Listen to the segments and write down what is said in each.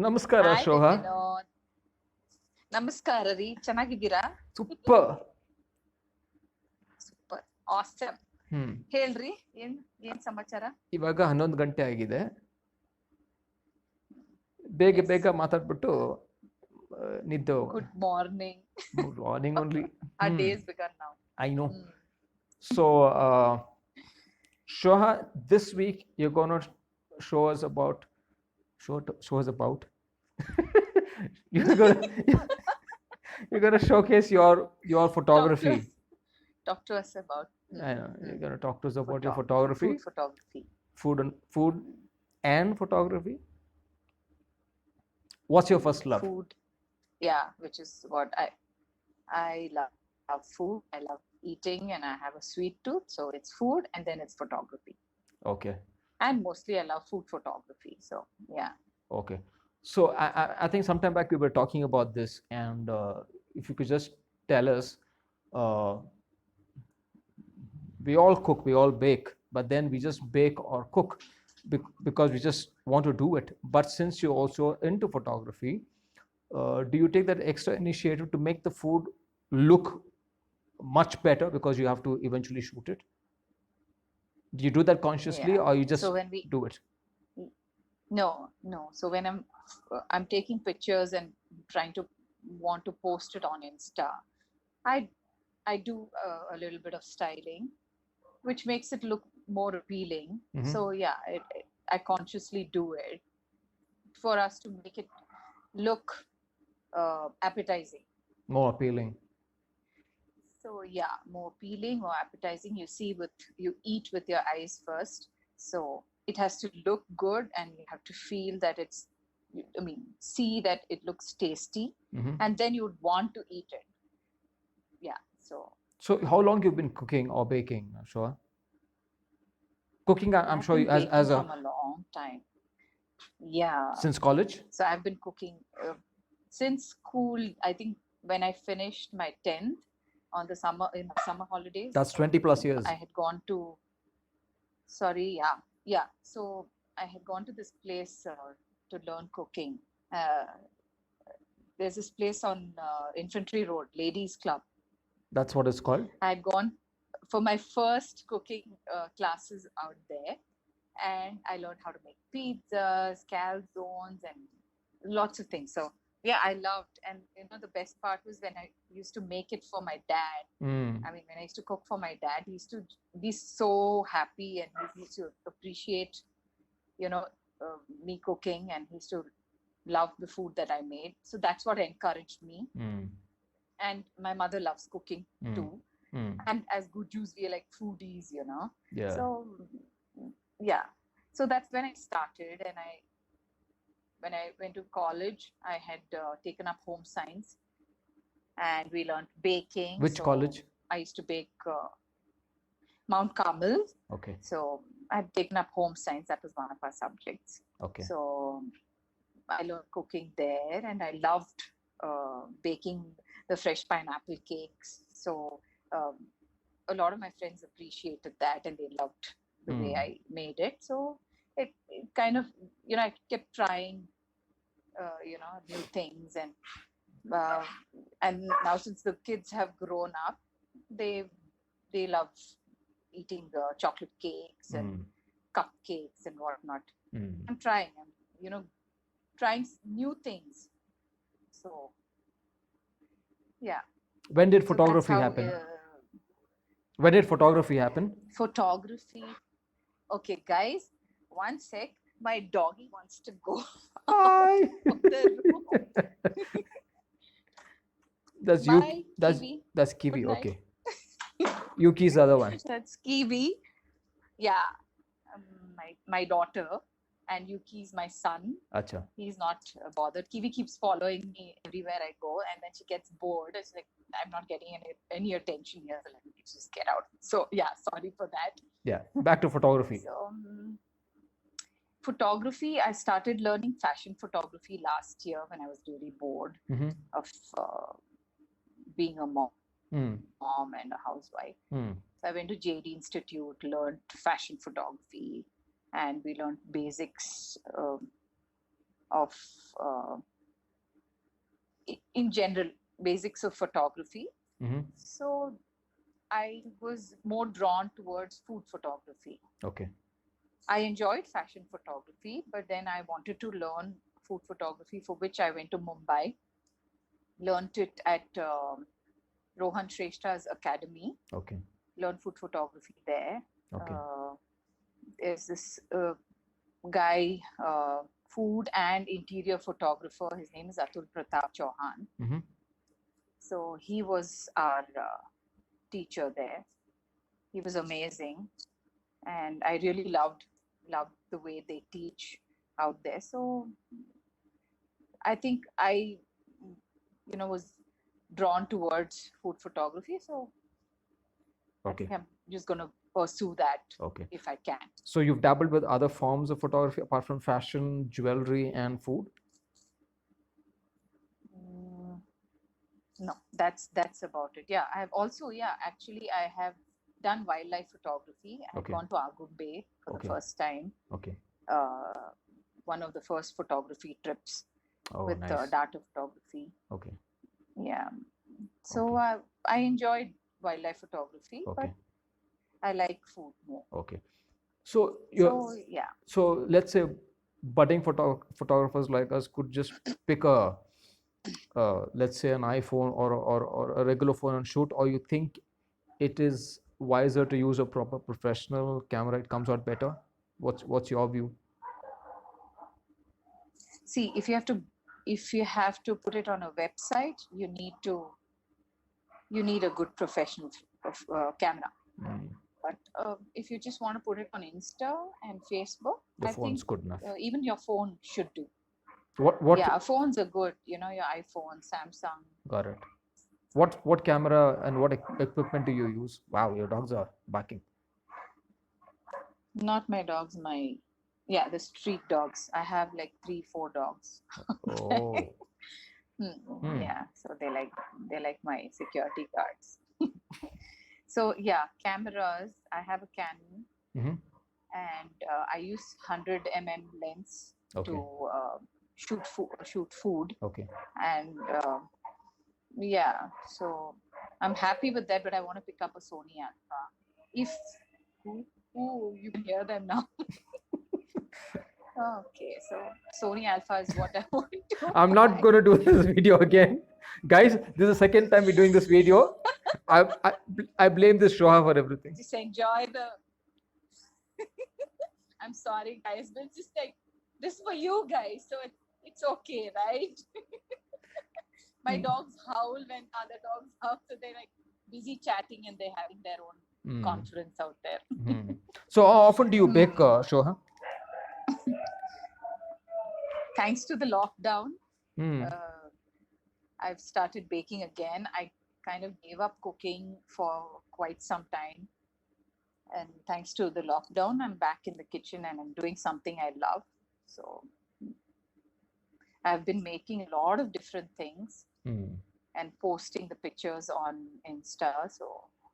ನಮಸ್ಕಾರ Hi, ಶೋಹಾ. Vinod. ನಮಸ್ಕಾರ ರೀ ಚೆನ್ನಾಗಿದ್ದೀರಾ? ಸೂಪರ್. Super awesome. ಹೇಳ್ರಿ ಏನ್ ಏನ್ ಸಮಾಚಾರ? ಇವಾಗ 11 ಗಂಟೆ ಆಗಿದೆ. ಬೇಗ Yes. ಬೇಗ ಮಾತಾಡ್ಬಿಟ್ಟು ನಿದ್ದೆ Good morning. Morning only. Our day is begun now. I know. So, Shoha, this week you're going to show us about show us about you're going to showcase your photography. Talk to us about. I know you're going to talk to us about your photography. Food photography. Food and photography. What's your first love? Food. Yeah, which is what I love food. I love eating, and I have a sweet tooth, so it's food and then it's photography. Okay. And mostly I love food photography. So yeah. Okay. So I think sometime back we were talking about this, and if you could just tell us, we all cook, we all bake, but then we just bake or cook because we just want to do it. But since you're also into photography, do you take that extra initiative to make the food look much better because you have to eventually shoot it? Do you do that consciously, or you just do it? No. So when I'm taking pictures and trying to want to post it on Insta, I do a little bit of styling, which makes it look more appealing. So yeah, I consciously do it for us to make it look appetizing. More appealing. So yeah, more appealing, more appetizing. You eat with your eyes first. So it has to look good, and you have to feel that see that it looks tasty, and then you would want to eat it. Yeah. So how long you've been cooking or baking, Shoha? Cooking, I'm sure as a from a long time. Yeah. Since college? So I've been cooking since school. I think when I finished my 10th in the summer holidays. That's 20 plus years. I had gone to. Yeah. So I had gone to this place to learn cooking. There's this place on Infantry Road, Ladies Club. That's what it's called? I had gone for my first cooking classes out there, and I learned how to make pizzas, calzones, and lots of things. So yeah, I loved. And the best part was when I used to make it for my dad. When I used to cook for my dad, he used to be so happy, and he used to appreciate me cooking, and he used to love the food that I made. So that's what encouraged me. And my mother loves cooking too. And as Gujus, we are like foodies, Yeah. So yeah, so that's when I started. And when I went to college, I had taken up home science, and we learned baking. Which college? I used to bake Mount Carmel. Okay. So I had taken up home science. That was one of our subjects. Okay. So I learned cooking there, and I loved baking the fresh pineapple cakes. So a lot of my friends appreciated that, and they loved the way I made it. So it kind of, I kept trying, new things, and now since the kids have grown up, they love eating chocolate cakes and cupcakes and whatnot. I'm trying, trying new things. So yeah. When did photography happen? When did photography happen? Photography. Okay, guys, one sec. My doggy wants to go. Hi. That's Bye, Kiwi. That's Kiwi. Good Okay. Yuki's the other one. That's Kiwi. Yeah. My daughter, and Yuki's my son. Acha. He's not bothered. Kiwi keeps following me everywhere I go, and then she gets bored. It's like, I'm not getting any attention here, so let me just get out. So yeah, sorry for that. Yeah, back to photography. So photography, I started learning fashion photography last year when I was really bored of being a mom and a housewife. So I went to JD Institute, learned fashion photography, and we learned basics of in general basics of photography. Mm-hmm. So I was more drawn towards food photography. Okay. I enjoyed fashion photography, but then I wanted to learn food photography, for which I went to Mumbai, learned it at Rohan Shrestha's academy, Okay. learned food photography there. Okay. There's this guy, food and interior photographer. His name is Atul Pratap Chauhan. Mm-hmm. So he was our teacher there. He was amazing, and I really loved the way they teach out there. So I think I, was drawn towards food photography. So I Okay. think I'm just going to pursue that Okay. if I can. So you've dabbled with other forms of photography apart from fashion, jewelry, and food? No, that's about it. Yeah, I have also, actually, I have done wildlife photography. I've Okay. gone to Agum Bay for Okay. the first time. Okay. One of the first photography trips Oh, with nice. data photography. Okay. Yeah. So Okay. I enjoyed wildlife photography, Okay. but I like food more. Okay. So you're So yeah. so let's say budding photographers like us could just pick a let's say an iPhone or a regular phone and shoot, or you think it is wiser to use a proper professional camera, it comes out better? What's your view? See, if you have to put it on a website, you need a good professional camera. But if you just want to put it on Insta and Facebook, The I phone's think good enough. even your phone should do. What Yeah, phones are good. Your iPhone, Samsung. Got it. What camera and what equipment do you use? Wow, your dogs are barking. Not my dogs, the street dogs. I have like 3-4 dogs. Oh. Yeah, so they like my security guards. So yeah, cameras. I have a Canon, Mm-hmm. and I use 100 mm lens Okay. to shoot food. Okay. And yeah, so I'm happy with that, but I want to pick up a Sony Alpha. If you can hear them now. Okay, so Sony Alpha is what I want to I'm not buy. going to do this video again. Guys, this is the second time we're doing this video. I blame this Shoha for everything. Just enjoy the. I'm sorry, guys, but just like this is for you guys, so it's okay, right? My dogs howl when other dogs howl, so they're like busy chatting and they're having their own conference out there. So how often do you bake, Shoha? Thanks to the lockdown, I've started baking again. I kind of gave up cooking for quite some time. And thanks to the lockdown, I'm back in the kitchen and I'm doing something I love. So I've been making a lot of different things and posting the pictures on Insta. So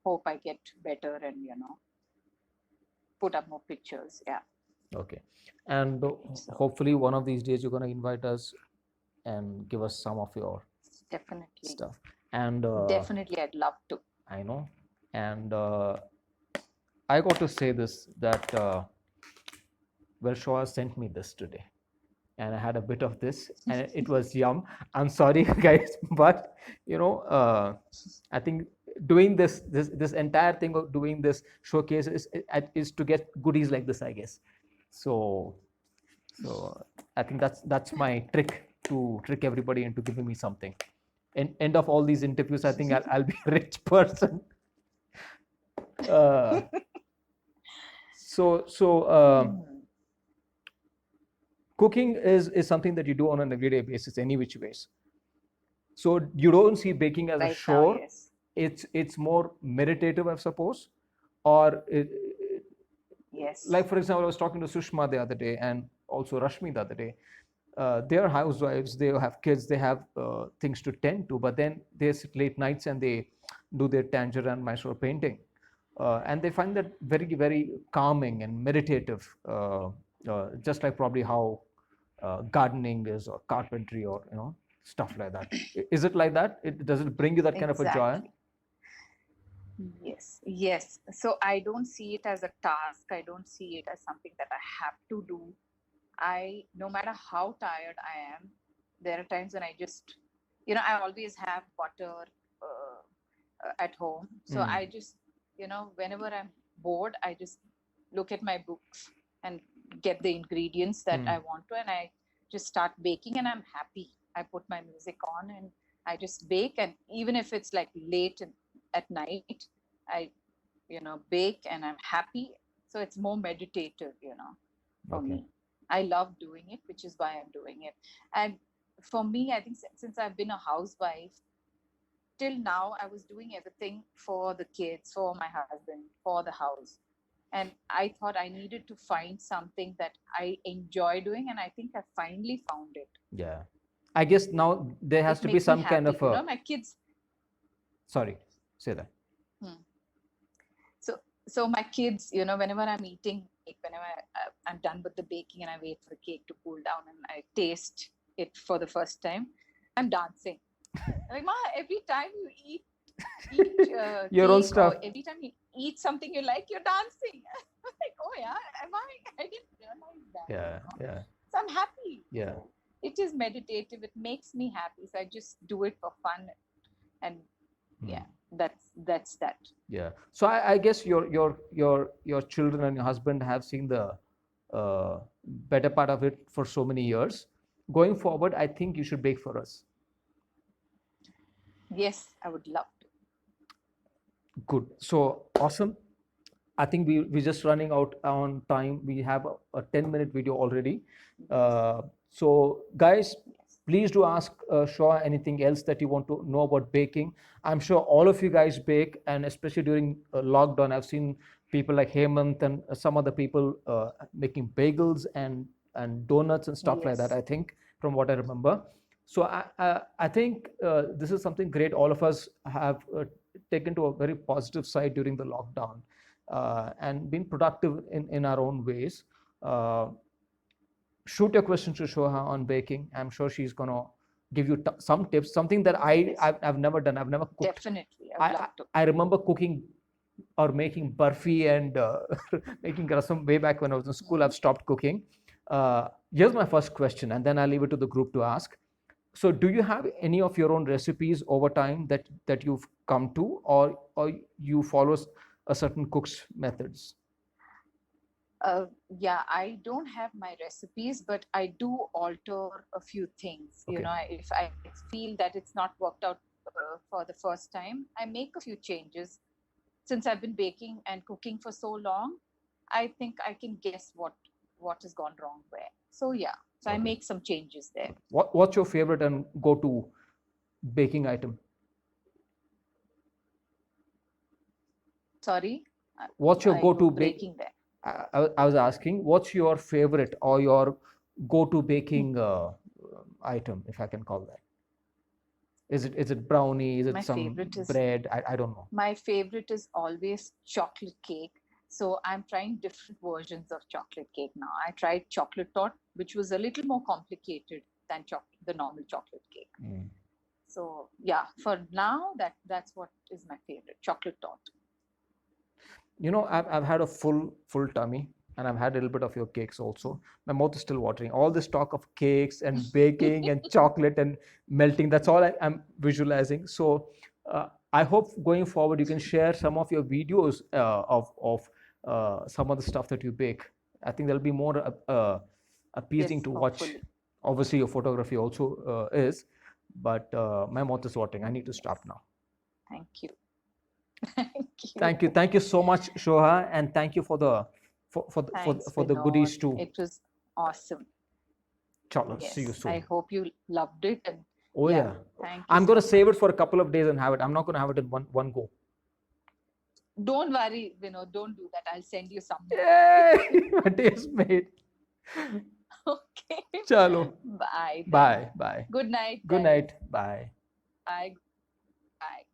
hope I get better and, put up more pictures. Yeah. Okay. And hopefully one of these days you're going to invite us and give us some of your definitely stuff. And definitely, I'd love to. I know. And I got to say this, that Shoha sent me this today, and I had a bit of this, and it was yum. I'm sorry, guys, but I think doing this entire thing of doing this showcase is to get goodies like this, I guess. So I think that's my trick, to trick everybody into giving me something. End of all these interviews, I think I'll be a rich person. Cooking is something that you do on an everyday basis, any which ways. So you don't see baking as a chore. Now, yes. It's more meditative, I suppose, or yes. Like, for example, I was talking to Sushma the other day, and also Rashmi the other day. They're housewives, they have kids, they have things to tend to, but then they sit late nights and they do their Tanjore and Mysore painting. And they find that very, very calming and meditative, just like probably how gardening is, or carpentry, or stuff like that. Is it like that? Does it bring you that kind of a joy? Exactly. Yes, yes. So I don't see it as a task. I don't see it as something that I have to do. No matter how tired I am, there are times when I just, I always have butter at home. So I just, whenever I'm bored, I just look at my books and get the ingredients that I want to, and I just start baking, and I'm happy. I put my music on and I just bake, and even if it's like late at night, I, bake and I'm happy. So it's more meditative, for Okay. me. I love doing it, which is why I'm doing it. And for me, I think since I've been a housewife, till now, I was doing everything for the kids, for my husband, for the house. And I thought I needed to find something that I enjoy doing. And I think I finally found it. Yeah. I guess now there has It to be makes me some kind happy. of a. My kids. Sorry, say that. So my kids, whenever I'm eating cake, whenever I'm done with the baking and I wait for the cake to cool down and I taste it for the first time, I'm dancing. Like, Ma, every time you eat Your own cake, stuff. or every time you eat something you like, you're dancing. I'm like, oh yeah, am I didn't realize that. Yeah, yeah, So I'm happy. yeah. So it is meditative. It makes me happy. So I just do it for fun, and yeah, that's that. Yeah. So I guess your children and your husband have seen the better part of it for so many years. Going forward, I think you should bake for us. Yes, I would love to. Good. So awesome. I think we're just running out on time. We have a 10-minute video already. So guys, please do ask Shoa anything else that you want to know about baking. I'm sure all of you guys bake, and especially during lockdown, I've seen people like Hemant and some other people making bagels and donuts and stuff like that, I think, from what I remember. So I think this is something great. All of us have taken to a very positive side during the lockdown and been productive in our own ways. Shoot your questions to Shoha on baking. I'm sure she's gonna give you some tips. Something that I've never done. I've never cooked. Definitely, I'd love to. I remember cooking or making barfi and making rasam way back when I was in school. I've stopped cooking. Here's my first question, and then I'll leave it to the group to ask. So, do you have any of your own recipes over time that you've come to, or you follow a certain cook's methods? Yeah, I don't have my recipes, but I do alter a few things. Okay. If I feel that it's not worked out for the first time, I make a few changes. Since I've been baking and cooking for so long, I think I can guess what has gone wrong where. So yeah, so I make some changes there. What's your favorite and go-to baking item? Sorry? What's your go-to baking there? I was asking, what's your favorite or your go-to baking item, if I can call that? Is it brownie? Is it some bread? I don't know. My favorite is always chocolate cake. So I'm trying different versions of chocolate cake now. I tried chocolate tot, which was a little more complicated than the normal chocolate cake. So yeah, for now, that's what is my favorite, chocolate tot. I've had a full tummy, and I've had a little bit of your cakes also. My mouth is still watering. All this talk of cakes and baking and chocolate and melting, that's all I'm visualizing. So I hope going forward you can share some of your videos of some of the stuff that you bake. I think there'll be more appeasing to watch. Hopefully. Obviously, your photography also is, but my mouth is watering. I need to stop now. Thank you. Thank you so much, Shoha, and thank you for the goodies too. It was awesome. Chalo, see you soon. I hope you loved it. And oh yeah. Thank you. I'm gonna save it for a couple of days and have it. I'm not gonna have it in one go. Don't worry, don't do that. I'll send you some. Yay! My day is made. Okay. Chalo. Bye. Bye. Bye. Good night. Good night. Bye. Bye. Bye.